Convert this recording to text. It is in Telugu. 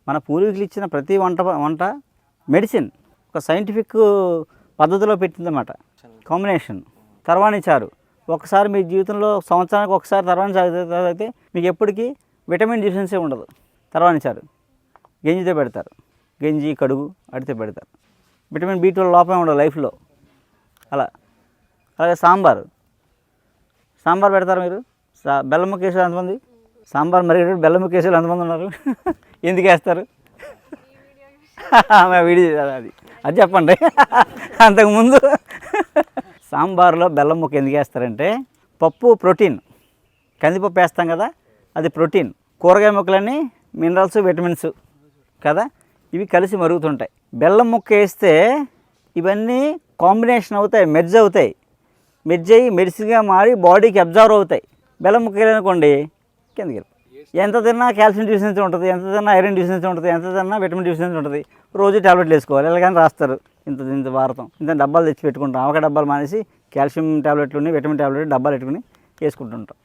మన పూర్వీకులు ఇచ్చిన ప్రతి వంట మెడిసిన్ ఒక సైంటిఫిక్ పద్ధతిలో పెట్టిందన్నమాట. కాంబినేషన్ తర్వాణి చారు ఒకసారి మీ జీవితంలో సంవత్సరానికి ఒకసారి తర్వాణి చారు తాగితే మీకు ఎప్పటికీ విటమిన్ డిఫిషియన్సీ ఉండదు. తర్వాణి చారు గంజితో పెడతారు, గంజి కడుగు అడితే పెడతారు. విటమిన్ B12 లోపమే ఉండదు లైఫ్లో. అలాగే సాంబార్ పెడతారు మీరు. బెల్లం ముక్క వేసేది ఎంతమంది? సాంబార్ మరి బెల్లం ముక్క వేసేది ఎంతమంది ఉన్నారు? ఎందుకు వేస్తారు? వీడియో అది చెప్పండి. అంతకుముందు సాంబార్లో బెల్లం ముక్క ఎందుకు వేస్తారంటే పప్పు ప్రోటీన్, కందిపప్పు వేస్తాం కదా, అది ప్రోటీన్. కూరగాయ ముక్కలన్నీ మినరల్స్ విటమిన్స్ కదా, ఇవి కలిసి మరుగుతుంటాయి. బెల్లం ముక్క వేస్తే ఇవన్నీ కాంబినేషన్ అవుతాయి, మెర్జ్ అయ్యి మెడిసిన్గా మారి బాడీకి అబ్జర్వ్ అవుతాయి. బెల్లం ముక్క వేయాలనుకోండి కిందకి వెళ్ళి ఎంత తిన్నా కాల్షియం డిఫిషియన్సీ ఉంటుంది, ఎంత తిన్నా ఐరన్ డిఫిషియన్సీ ఉంటుంది, ఎంత తిన్నా విటమిన్ డిఫిషియన్సీ ఉంటుంది. రోజు ట్యాబ్లెట్లు వేసుకోవాలి. ఎలాగని రాస్తారు ఇంత వాడతాం. ఇంత డబ్బాలు తెచ్చి పెట్టుకుంటాం. ఒక డబ్బాలు మానేసి కాల్షియం ట్యాబ్లెట్లు విటమిన్ ట్యాబ్లెట్లు డబ్బాలు పెట్టుకుని వేసుకుంటుంటాం.